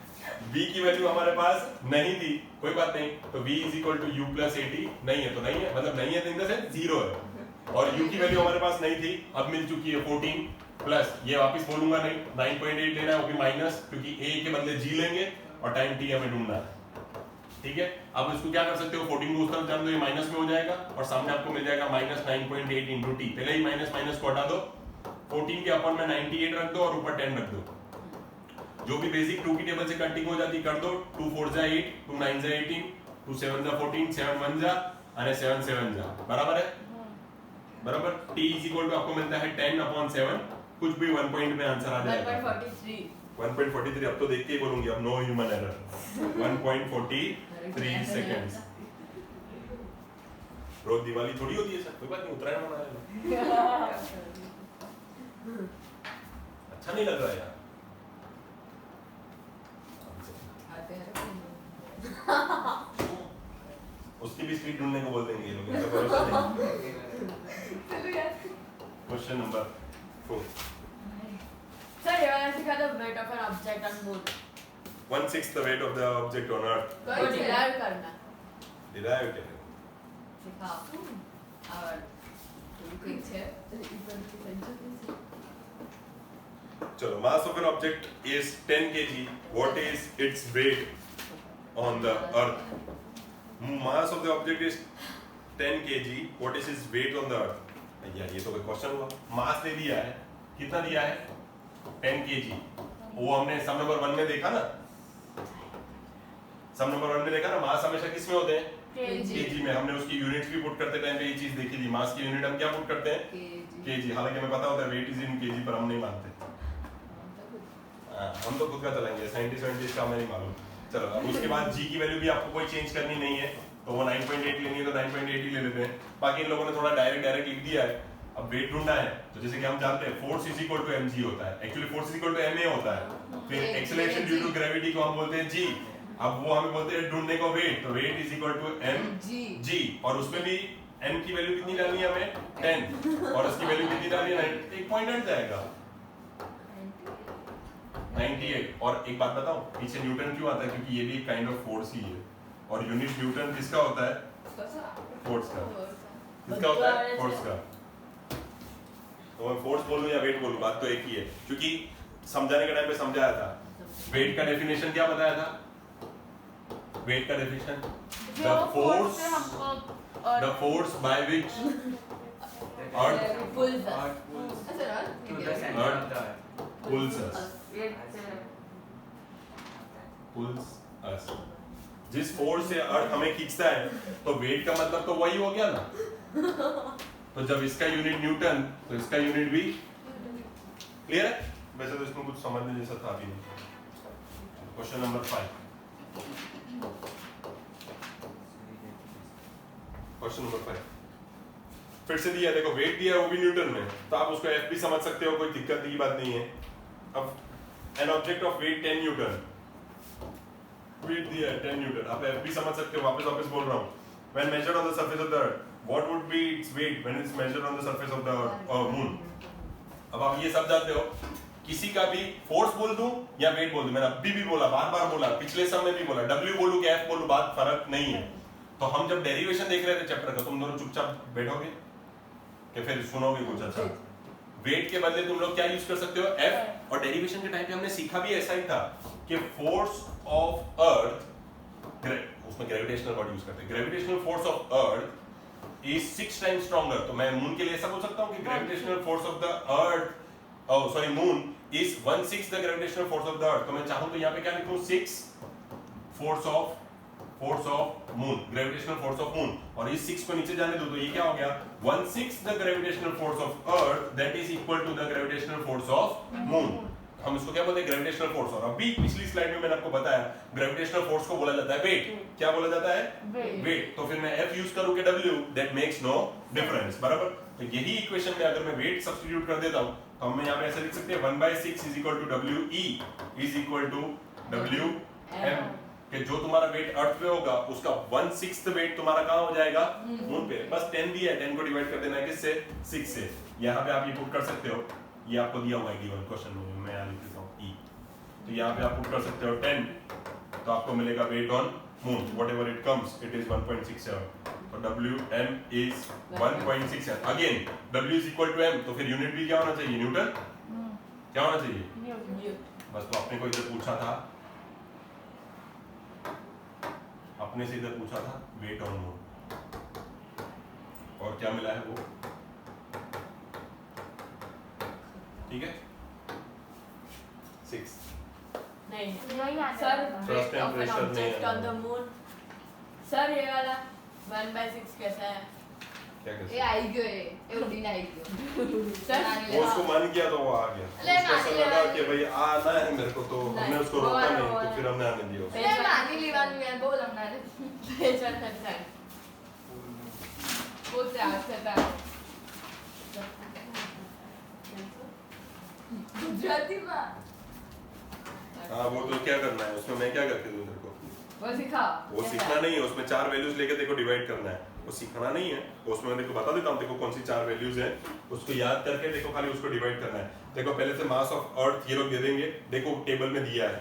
v की वैल्यू हमारे पास नहीं थी, कोई बात नहीं, तो v is equal to u plus 80 नहीं है तो नहीं है, मतलब नहीं है तो इन द सेंस 0 है, और u की वैल्यू हमारे पास नहीं थी, अब मिल चुकी है 14 प्लस, ये वापस बोलूंगा नहीं, 9.8 लेना है, वो भी माइनस, क्योंकि a के बदले g लेंगे और टाइम t हमें ढूंढना है। ठीक है, अब इसको क्या कर सकते हो, 14 को उस तरफ जान दो, ये माइनस में हो जाएगा, और सामने आपको मिल जाएगा माइनस 9.8 into t, पहले ही माइनस माइनस को हटा दो, 14 के अपन में 98 रख दो और ऊपर 10 रख दो, जो भी बेसिक 2 की टेबल से कटिंग हो जाती कर दो, 2 4 जा 8, 2 9 जा 18, 2 7 जा 14, 7 1 जा और 7 7 जा, बराबर है, बराबर। t इज इक्वल टू आपको मिलता है 10/7, कुछ भी 1 पॉइंट में आंसर आ जाएगा 1.43। अब तो देख के ही बोलूंगी, अब नो ह्यूमन एरर, 1.43 सेकंड्स। रोज दिवाली थोड़ी होती है सर, कोई बात नहीं, उत्तरायण मना लेना। अच्छा नहीं लग रहा यार, उसकी भी स्पीड ढूंढने को बोल देंगे ये लोग, इनका भरोसा नहीं। क्वेश्चन नंबर 4, सर ये वाला सिखा दो, weight of an object on moon, 1/6 the weight of the object on earth। तो डिराइव करना, डिराइव कैसे सिखाओ, और कुछ है चलो, mass of an object is 10 kg, what is its weight on the earth? Mass of the object is 10 kg, what is its weight on the earth? यार ये तो कोई क्वेश्चन हुआ, मास दे दिया है, कितना दिया है 10 kg, वो हमने सम नंबर 1 में देखा ना, सम नंबर 1 में देखा ना, मास हमेशा किस में होते हैं, केजी में। हमने उसकी यूनिट्स भी पुट करते टाइम पे ये चीज देखी थी, मास की यूनिट हम क्या पुट करते हैं, केजी। हालांकि हमें पता होता है वेट इज इन केजी, पर हम नहीं मानते। हम तो खुद का चलेंगे, साइंटिस्ट का हमें नहीं मालूम। चलो, अब उसके बाद जी की वैल्यू भी आपको कोई चेंज करनी नहीं है, तो वो 9.8 लेनी है तो 9.8 ही ले लेते हैं। बाकी इन लोगों ने थोड़ा डायरेक्ट लिख दिया है। अब वेट ढूंढना है तो जैसे कि हम जानते हैं force is equal to mg होता है, actually force is equal to ma होता है, फिर एक्सेलरेशन ड्यू टू ग्रेविटी को हम बोलते हैं g। अब वो हमें बोलते हैं ढूंढने को वेट, तो weight is equal to mg, और उसमें भी m की वैल्यू कितनी डालनी है हमें, 10, और उसकी वैल्यू कितनी डालनी है, 9। एक पॉइंट हट जाएगा 98। और एक बात बताऊं, पीछे न्यूटन क्यों आता है, क्योंकि ये भी एक काइंड ऑफ फोर्स ही है, और यूनिट न्यूटन किसका होता है, फोर्स का। किसका होता है, फोर्स का। तो मैं फोर्स बोलूं या वेट बोलूं, बात तो एक ही है, क्योंकि समझाने के टाइम पे समझाया था। वेट का डेफिनेशन क्या बताया था, वेट का definition, the force by which earth pulls अस, जिस फोर्स से अर्थ हमें खींचता है, तो वेट का मतलब तो वही हो गया ना। तो जब इसका यूनिट न्यूटन, तो इसका यूनिट भी क्लियर है। वैसे तो इसमें कुछ समझने जैसा था भी नहीं। क्वेश्चन नंबर 5, क्वेश्चन नंबर 5 फिर से दिया, देखो वेट दिया है वो भी न्यूटन में, तो आप उसको एफ भी समझ सकते हो, कोई दिक्कत की बात नहीं है। अब an object of weight 10 newton, weight दिया है 10 न्यूटन, आप एफ भी समझ सकते हो। वापस बोल रहा हूँ, when measured on the surface of the earth, what would be its weight when it's measured on the surface of the moon? अब आप ये सब जानते हो, किसी का भी फोर्स बोल दूं या वेट बोल दूं, मैंने अभी भी बोला, बार बोला, पिछले समय भी बोला, W बोलूं कि F बोलूं, बात फर्क नहीं है। तो हम जब डेरिवेशन देख रहे थे चैप्टर का, तुम दोनों चुपचाप बैठोगे कि फिर सुनोगे कुछ अच्छा। वेट के बदले तुम लोग क्या यूज कर सकते हो, F। और डेरिवेशन के टाइम पे हमने सीखा भी ऐसा ही था कि फोर्स ऑफ अर्थ, उसमें ग्रेविटेशनल वर्ड यूज करते हैं, gravitational force of earth is 6 times stronger. तो मैं मून के लिए ऐसा बोल सकता हूं कि gravitational force of the earth, sorry moon is 1/6 the gravitational force of the अर्थ। तो मैं चाहूं तो यहां पे क्या लिखूं, 6 force of moon, gravitational force of moon, और इस 6 को नीचे जाने दो, तो ये क्या हो गया, 1/6 the gravitational force of earth that is equal to the gravitational force of moon. हम इसको क्या बोलते हैं, ग्रेविटेशनल फोर्स। और अभी पिछली स्लाइड में मैंने आपको बताया ग्रेविटेशनल फोर्स को बोला जाता है वेट। क्या बोला जाता है, वेट। तो फिर मैं F यूज करूं कि W, that makes no difference, बराबर। तो यही इक्वेशन में अगर मैं वेट सब्स्टिट्यूट कर देता हूं, तो हम यहां पे ऐसे लिख सकते हैं 1/6 is equal to WE is equal to WM, कि जो तुम्हारा वेट अर्थ पे होगा उसका 1/6 वेट तुम्हारा कहां हो जाएगा, मून पे। बस 10 दिया है, 10 को डिवाइड कर देना है किससे, 6 से। यहां पे आप ये पुट कर सकते हो, ये आपको दिया हुआ है गिवन क्वेश्चन में, मैं यहां लिख देता हूं E। तो यहां पे आप पुट कर सकते हो 10, तो आपको मिलेगा weight on moon, whatever it comes, it is 1.67। तो WM is 1.67। Again W is equal to M, तो फिर यूनिट भी क्या होना चाहिए, न्यूटन। क्या होना चाहिए, बस। तो आपने को इधर पूछा था, अपने से इधर पूछा था वेट ऑन मून, और क्या मिला है वो, ठीक है, 6। नहीं sir, Thrust and pressure object नहीं ऑन द मून। सर ये वाला 1/6 कैसा है, क्या कर ये आई गयो, ये उड़ी आई गयो सर वो उसको मान किया तो वो आ गया, ले उसको ऐसा मान लिया। लगा कि भाई आना है मेरे को, तो नहीं, हमने उसको वो रोका वाला, नहीं, वो तो वाला। फिर हमने आने दिया उसको। ले मानी लीवान में बोल हमने प्रेशर करता है। वो से आता है गुजराती में। हाँ, वो तो क्या करना है उसमें, मैं क्या करके दूं तेरे को, वो सिखा, वो सीखना नहीं है, उसमें 4 वैल्यूज लेके देखो डिवाइड करना है, वो सीखना नहीं है। उसमें मैं देखो बता देता हूँ, देखो कौन सी 4 वैल्यूज है, उसको याद करके देखो, खाली उसको डिवाइड करना है। देखो पहले से मास ऑफ अर्थ ये लोग दे देंगे, देखो टेबल में दिया है,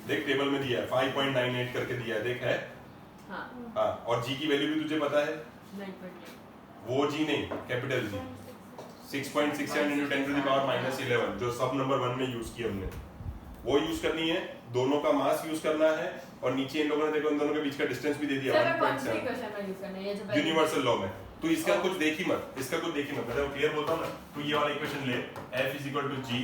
देख टेबल में दिया है 5.98 करके दिया है, देख है। हाँ, और जी की वैल्यू भी तुझे पता है, वो जी नहीं, capital G 6.67 into 10 to the power -11, जो सब नंबर 1 में यूज की हमने, वो यूज करनी है। दोनों का मास यूज करना है, और नीचे इन लोगों ने देखो इन दोनों के बीच का डिस्टेंस भी दे दिया 1.7, यूनिवर्सल लॉ में। तो इसका कुछ देख ही मत, इसका कुछ देख ही मत, मैं क्लियर बोलता हूँ ना। तो ये वाला इक्वेशन ले, F is equal to G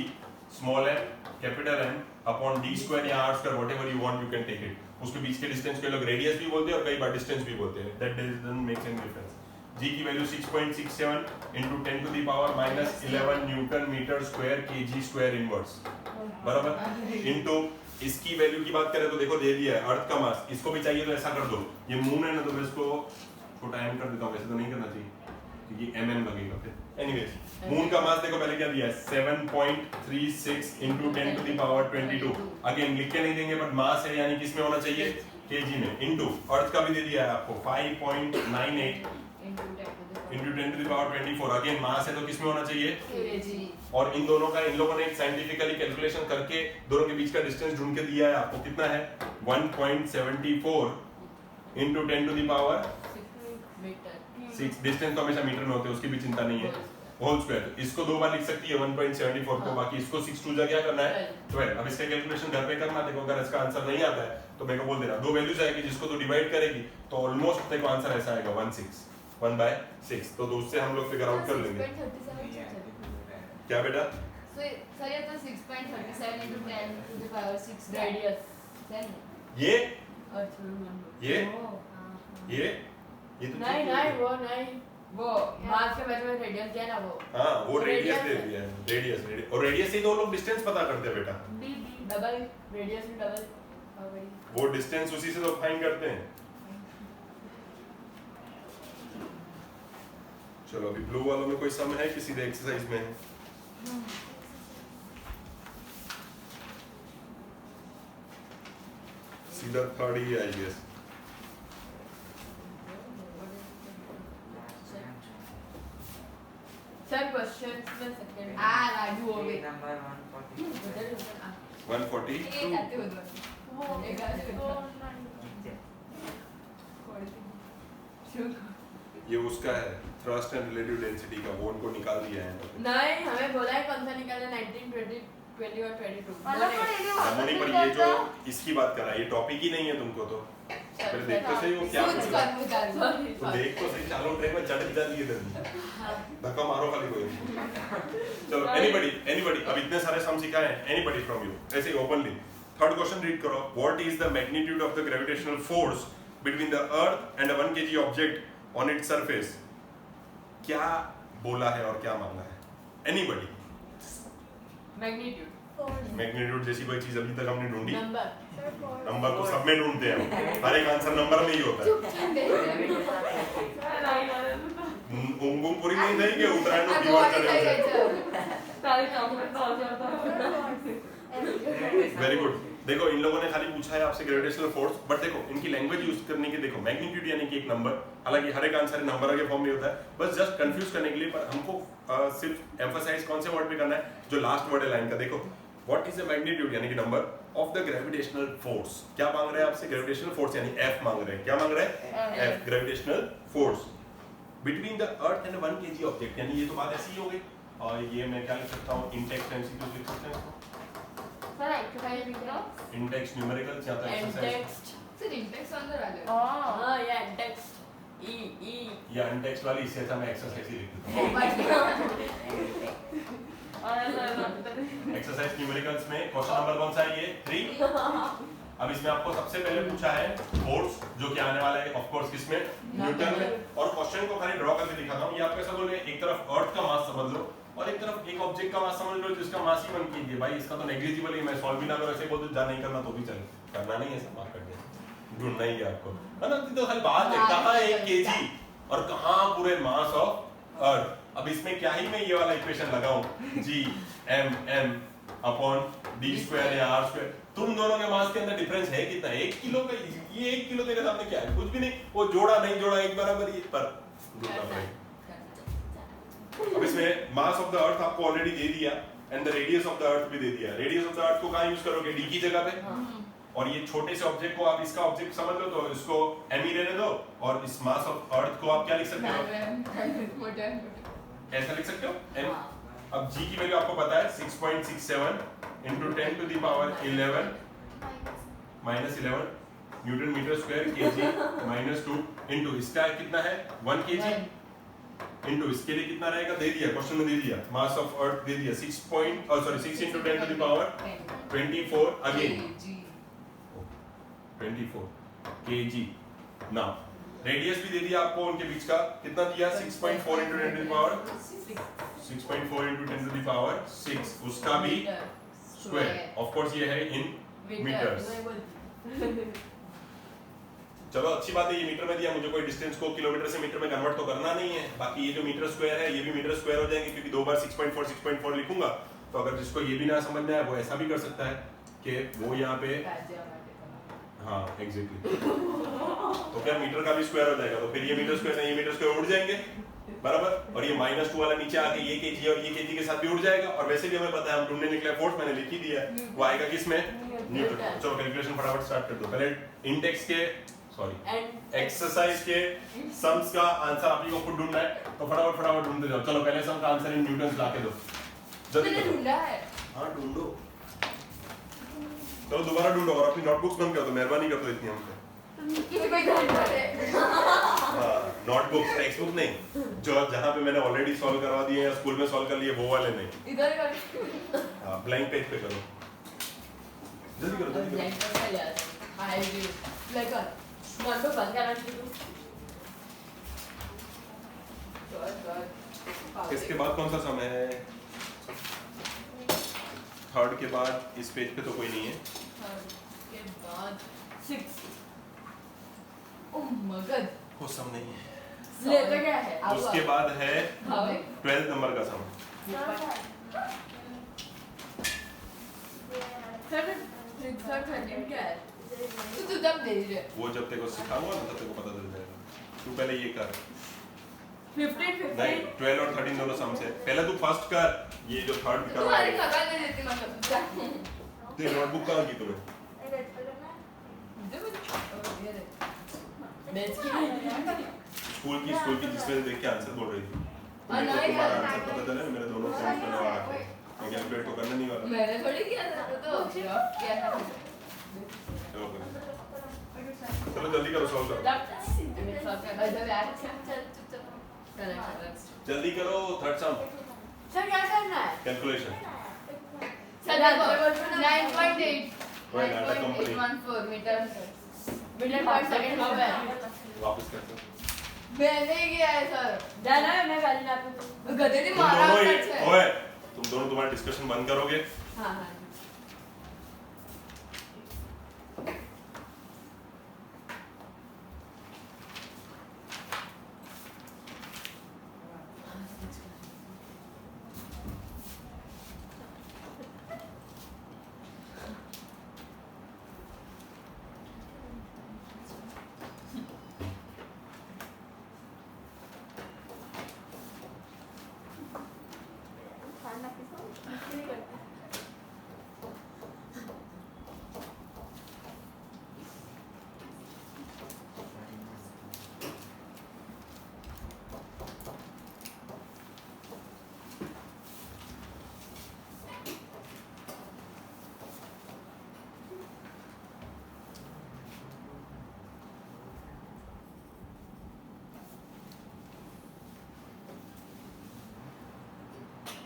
small M capital M upon D square या R square whatever you want you can take it. उसके बीच के डिस्टेंस को लोग रेडियस भी बोलते हैं और कई बार डिस्टेंस भी बोलते हैं, that doesn't make any difference. g की value 6.67 into 10 to the power minus 11 newton metre square kg square inverse, बराबर, इनटू इसकी वैल्यू की बात करें तो देखो दे दिया है अर्थ का मास, इसको भी चाहिए तो ऐसा कर दो, ये मून है ना तो मैं इसको छोटा m कर देता हूं, वैसे तो नहीं करना चाहिए क्योंकि mm लगेगा फिर। एनीवेज मून का मास देखो पहले क्या दिया है 7.36 into 10 to the power 22, again लिख के नहीं देंगे बट मास है यानी किसमें होना चाहिए kg में, इनटू अर्थ का भी दे दिया है आपको 5.98 into 10 to the power 24, again मास है तो किसमें होना चाहिए kg। और इन दोनों का इन लोगों ने एक साइंटिफिकली कैलकुलेशन करके दोनों के बीच का डिस्टेंस ढूंढ के दिया है आपको, कितना है 1.74 into 10 to the power 6, distance तो हमेशा मीटर में होते हैं उसकी भी चिंता नहीं है, होल स्क्वायर, इसको दो बार लिख सकती है 1.74 को, बाकी इसको 6 2 जा क्या करना है 12। अब इसका कैलकुलेशन घर पे करना, देखो अगर इसका आंसर नहीं आता है तो मेरे को बोल देना, दो वैल्यूज आएगी जिसको तो डिवाइड करेगी तो ऑलमोस्ट देखो आंसर ऐसा आएगा 1/6, तो उससे हम लोग फिगर आउट कर लेंगे। क्या बेटा सर ये तो 6.37 into 10 to the power 6 radius ये अर्थ ये हाँ, ये तो नहीं नहीं वो नहीं, वो मास के बारे में रेडियस दिया ना वो, हाँ वो रेडियस radius दे है। दिया है, रेडियस और रेडियस से दो लोग डिस्टेंस पता करते हैं बेटा, डी डबल रेडियस में डबल हो गई। वो डिस्टेंस उसी से तो फाइंड करते हैं। चलो अभी ब्लू वालों में कोई सम है कि सीधे एक्सरसाइज में है? सीधा थर्ड ही आई गेस। सर क्वेश्चन में सेकंड राजू हो गई नंबर 140 140 ये आते हो दो ये उसका है थ्रस्ट एंड रिलेटिव डेंसिटी का, वो उनको निकाल दिया है। नहीं हमें बोला है कौन सा निकालना 19 20 20 और 22 रमोनी पर ये जो इसकी बात कर रहा है ये टॉपिक ही नहीं है तुमको, तो पहले देख तो सही वो क्या कुछ बोल रहा है। कर मुझे तो देख तो सही, चालू ट्रैक में चढ़ जा लिए धक्का मारो खाली कोई। चलो एनीबॉडी अब इतने सारे सम सिखाए हैं, एनीबॉडी फ्रॉम यू ऐसे ओपनली थर्ड क्वेश्चन रीड करो, what is the magnitude of the gravitational force between the earth and 1 kg object on its surface. क्या बोला है और क्या मांगा है एनीबॉडी? मैग्नीट्यूड जैसी कोई चीज अभी तक हमने ढूंढी? नंबर तो सब में ढूंढते हैं, हर एक आंसर नंबर में ही होता है। उंगुम पूरी नहीं नहीं कि उत्तरायण को दीवार चले वेरी गुड। देखो इन लोगों ने खाली पूछा है आपसे ग्रेविटेशनल फोर्स, बट देखो इनकी लैंग्वेज यूज करने के, देखो मैग्नीट्यूड यानी कि एक नंबर, हालांकि हर एक आंसर नंबर के फॉर्म में होता है, बस जस्ट कंफ्यूज करने के लिए, पर हमको सिर्फ एम्फसाइज कौन से वर्ड पे करना है, जो लास्ट वर्ड है लाइन का। देखो व्हाट इज द मैग्नीट्यूड यानी कि number of the gravitational force, क्या मांग रहे हैं आपसे? ग्रेविटेशनल फोर्स यानी एफ मांग रहे हैं, क्या मांग रहे हैं? F gravitational force between the earth and 1 kg object, यानी ये तो बात ऐसी ही हो गई। और ये मैं क्या लिख सकता हूं, इंटेक्स एमसीक्यू लिख सकते हैं सर एक्सरसाइज लिख रहा इंडेक्स न्यूमेरिकल या तो एक्सरसाइज टेक्स्ट सर इंडेक्स अंदर आ जाए हां या टेक्स्ट ई या अनटेक्स्ट वाली, इससे अच्छा मैं एक्सरसाइज ही लिख देता हूं। एक्सरसाइज न्यूमेरिकल्स में क्वेश्चन नंबर कौन सा है? ये 3। अब इसमें आपको सबसे पहले पूछा है फोर्स, जो कि आने वाला है ऑफ कोर्स किसमें? न्यूटन में। और क्वेश्चन को खाली ड्रॉ करके दिखाता हूं, ये आपको ऐसा बोल रहे हैं एक तरफ अर्थ का मास समझ लो और एक तरफ एक ऑब्जेक्ट का मास समझ लो जिसका मास ही 1 kg है। भाई इसका तो नेग्लिजिबल ही, मैं सॉल्व भी ना करूं ऐसे बोल दो, जा नहीं करना तो भी चले, करना नहीं है, सब मार्क कर दे, ढूंढना ही है आपको, है ना? तो खाली बात है कहां 1 kg और कहां पूरे मास ऑफ अर्थ। अब इसमें क्या ही मैं ये वाला इक्वेशन लगाऊं, g m m upon d square या r स्क्वायर, तुम दोनों के मास के अंदर डिफरेंस है कितना? 1 किलो का। ये 1 किलो तेरे सामने क्या है? कुछ भी नहीं, वो जोड़ा नहीं जोड़ा एक बराबर ही, पर जोड़ा भाई। अब इसमें मास ऑफ द अर्थ आपको ऑलरेडी दे दिया and the radius of the अर्थ भी दे दिया। रेडियस ऑफ द अर्थ को कहां यूज करोगे? d की जगह पे। और ये छोटे से ऑब्जेक्ट को आप इसका ऑब्जेक्ट समझ लो तो इसको m ही रहने दो, और इस मास ऑफ अर्थ को आप क्या लिख सकते हो? ऐसा लिख सकते हो m। अब g की वैल्यू आपको पता है 6.67 into 10 to the power 11 minus 11 newton metre square kg minus 2 into इसका कितना है 1 kg इनटू इसके लिए कितना रहेगा दे दिया क्वेश्चन में दे दिया मास ऑफ अर्थ दे दिया 6 into 10 to the power 24 again 24 kg now radius भी दे दिया आपको उनके बीच का कितना दिया 6.4 into 10 to the power 6.4 into 10 to the power 6 उसका भी स्क्वायर ऑफ कोर्स ये है इन मीटर्स चलो अच्छी बात है ये मीटर में दिया मुझे कोई डिस्टेंस को किलोमीटर से मीटर में कन्वर्ट तो करना नहीं है बाकी ये जो मीटर स्क्वायर है ये भी मीटर स्क्वायर हो जाएंगे क्योंकि दो बार 6.4 लिखूंगा तो अगर जिसको ये भी ना समझ में आए वो ऐसा भी कर सकता है कि वो यहाँ पे हाँ एग्जैक्टली तो क्या मीटर का भी स्क्वायर हो जाएगा तो फिर ये मीटर स्क्वायर नहीं ये मीटर स्क्वायर उड़ जाएंगे बराबर और ये -2 वाला नीचे आके ये केजी और ये केजी के साथ भी उड़ जाएगा और वैसे भी हमें पता है हम ढूंढने निकले फोर्स मैंने लिख ही दिया है वो आएगा किसमें न्यूटन चलो कैलकुलेशन फटाफट स्टार्ट कर दो पहले इंडेक्स के सॉरी एक्सरसाइज के सम्स का आंसर आप ही को खुद ढूंढना है तो फटाफट ढूंढते जाओ चलो पहले सम का आंसर इन न्यूटन ला के दो जल्दी मैंने करो ढूंढा है हां ढूंढो चलो दोबारा ढूंढो और अपनी नोटबुक्स बंद कर दो मेहरबानी कर दो इतनी हमसे किसी को ढूंढा है नोटबुक टेक्स्ट बुक नहीं जो जहां पे मैंने ऑलरेडी सॉल्व करवा दिए या स्कूल में सॉल्व कर लिए वो वाले नहीं इधर कर हां ब्लैंक पेज पे करो जल्दी करो ब्लैंक पर चले जाते आई विल ब्लैक कर नोटबुक बंद करना शुरू इसके बाद कौन सा समय है थर्ड के बाद इस पेज पे तो कोई नहीं है के बाद 6 ओह मगध वो सम नहीं है ले तो क्या है उसके बाद है हाँ 12 नंबर का सम सर सर खंडन क्या है तू जब दे रहे वो जब तेरे को सिखाऊंगा ना तब तेरे को पता चल जाएगा तू पहले ये कर 15 नहीं 12 और 13 दोनों सम से पहले तू फर्स्ट कर ये जो थर्ड कर तुम्हारी खबर दे देती मतलब ते नोटबुक कहाँ की तुम्हें बेच की स्कूल की जिसमें देख के आंसर बोल रही थी और मेरे को नहीं तुम्हारा यार, आंसर पता चला मेरे दोनों सम पे लगा रखा है मैं कैलकुलेट तो करना नहीं वाला मैंने थोड़ी किया था तो किया था चलो करो। चलो जल्दी करो सॉल्व करो जल्दी करो थर्ड सम सर क्या करना है calculation 9.8 Why not a company? 9.814 metre metre per second हो गया वापस करते हो मैंने ही किया है सर जाना है मैं गाली आपको गधे ने तुम मारा दोनों ही सच है ओए तुम दोनों तुम्हारा डिस्कशन बंद करोगे हाँ हाँ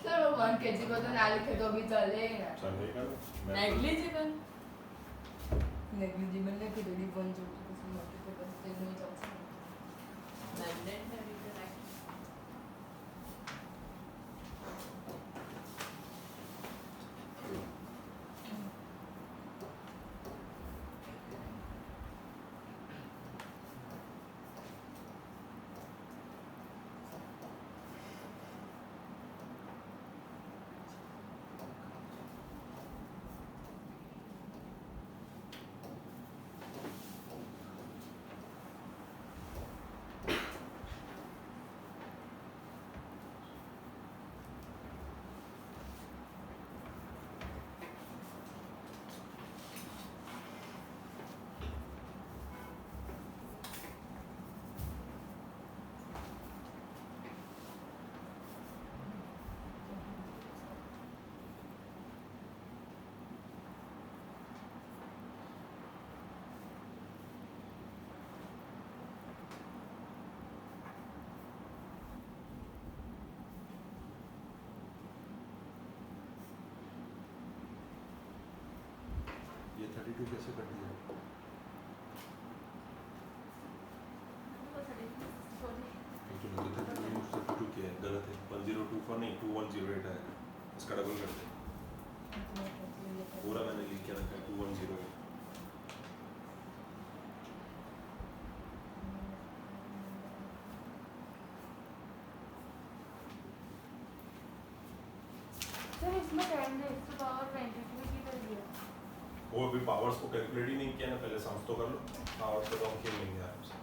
सर वो 1 kg को तो ना लिखे तो भी चलेगा चलेगा ना नेग्लिजिबल नेग्लिजिबल ने खिचड़ी बन चुकी है उसमें मटर के पत्ते नहीं चल सकते मैग्नेट है रिकनेक्ट ये 32 कैसे कर दिया? क्योंकि मुझे 32 क्या है, गलत है। 1024 नहीं 2108 है, इसका डबल करते हैं। पूरा मैंने लिख के रखा है 2108। सर इसमें 10 raised to power 22 की कर दिया। वो अभी पावर्स को कैलकुलेट ही नहीं किया ना, पहले सम्स तो कर लो। पावर्स को तो हम खेल लेंगे आराम से।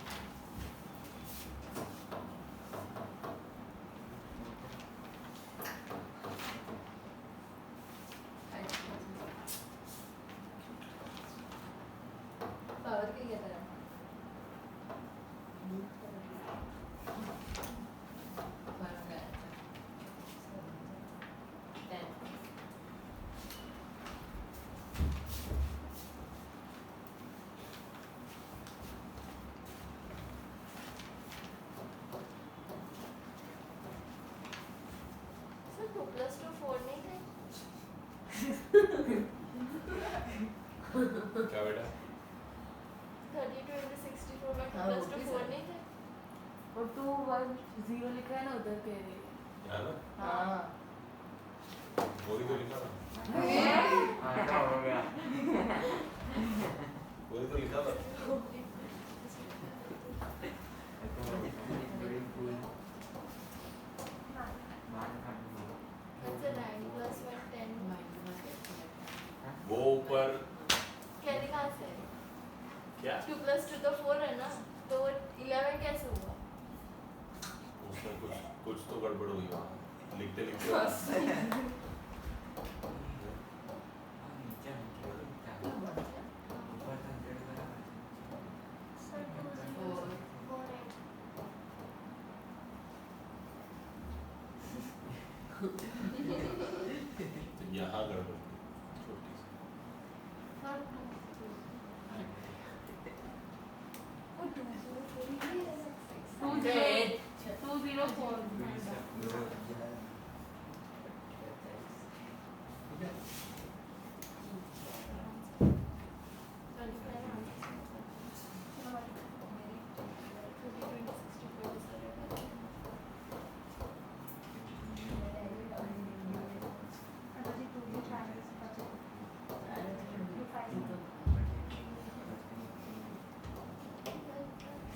पावर के क्या तरह सर 2 plus 2 4 नहीं थे? क्या बेटा? 32 into 64 में 2 हाँ, plus वो 2 भी 4 सर। नहीं थे? और 2 1 0 लिखा है ना उधर कह रही है। यहाँ ना हाँ वही तो लिखा था, ऐसा हो गया। वही तो लिखा था। That's a 9 plus 1 10 वो ऊपर कैसे कहाँ से? क्या 2 plus 2 तो 4 है ना, तो 11 कैसे हुआ? उसमें कुछ तो गड़बड़ हुई वहाँ, लिखते लिखते सर 2 0 4 8 यहाँ गड़बड़ थी, छोटी सी। सर 2 2 0 4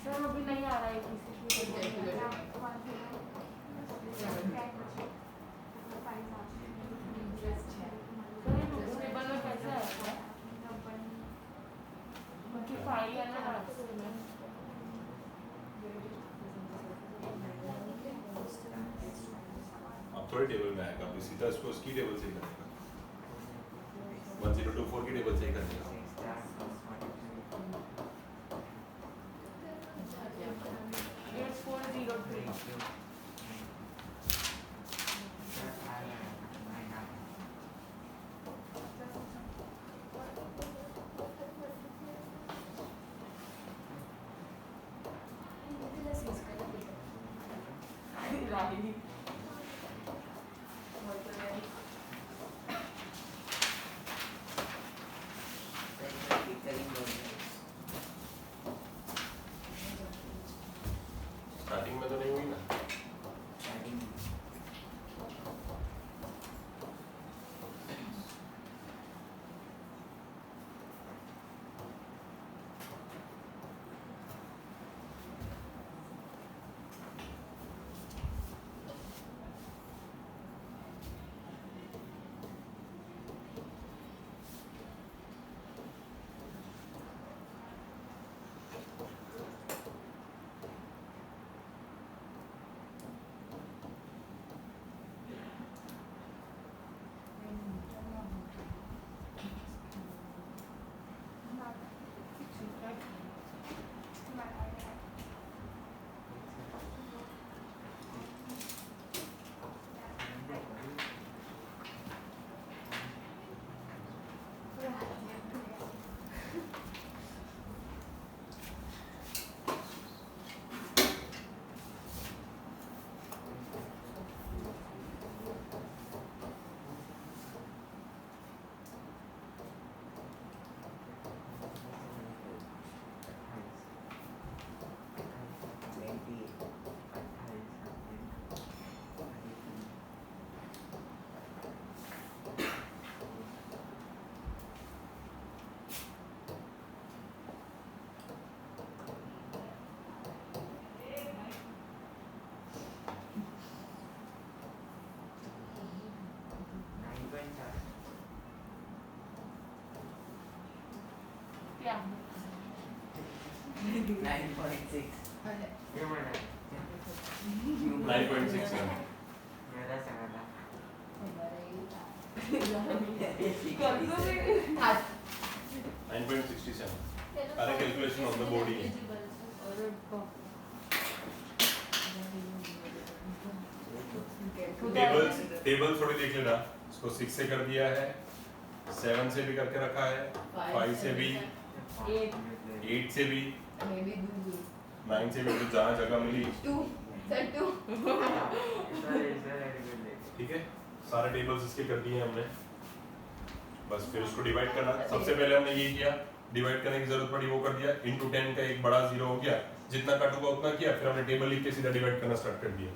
सर अभी नहीं आ रहा है किसी टेबल में कैसे आया है? उनकी फाइल है ना उसमें। अब थोड़ी टेबल में आएगा, अभी सीधा इसको इसकी टेबल से ही करेगा, 1024 की टेबल से ही करेगा। It's 403. राही स्टार्टिंग में तो नहीं हुई ना। क्या 9.6 ये मैंने 9.6 है मेरा संगा था हाथ 9.67 अरे कैलकुलेशन ऑन द बोर्ड ही है टेबल थोड़ी देख लेना इसको 6 से कर दिया है 7 से भी करके रखा है 5 से भी 8 से भी मे बी दूर 9 से भी जहाँ जगह मिली 2 सर 2 ठीक है सारे टेबल्स इसके कर दिए हमने बस फिर उसको डिवाइड करना सबसे पहले हमने ये किया डिवाइड करने की जरूरत पड़ी वो कर दिया इनटू 10 का एक बड़ा जीरो हो गया जितना कट होगा उतना किया फिर हमने टेबल लिख के सीधा डिवाइड करना स्टार्ट कर दिया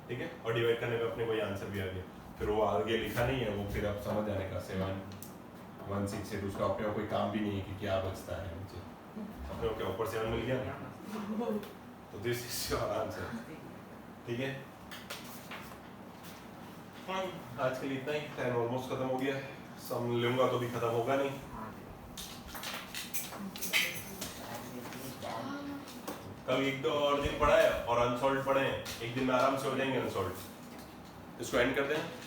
ठीक है और डिवाइड करने पे अपने को ये आंसर भी आ गया फिर वो आगे लिखा नहीं है वो फिर आप समझ जाने का 716 से तो उसका अपने को कोई काम भी नहीं है कि क्या बचता है नीचे अपने को क्या ऊपर 7 मिल गया ना तो दिस इज योर आंसर ठीक है आज के लिए इतना ही टाइम ऑलमोस्ट खत्म हो गया सम लूंगा तो भी खत्म होगा नहीं कल एक दो और दिन पढ़ा है और अनसॉल्व पढ़े हैं एक दिन में आराम से हो जाएंगे अनसॉल्व इसको एंड कर दें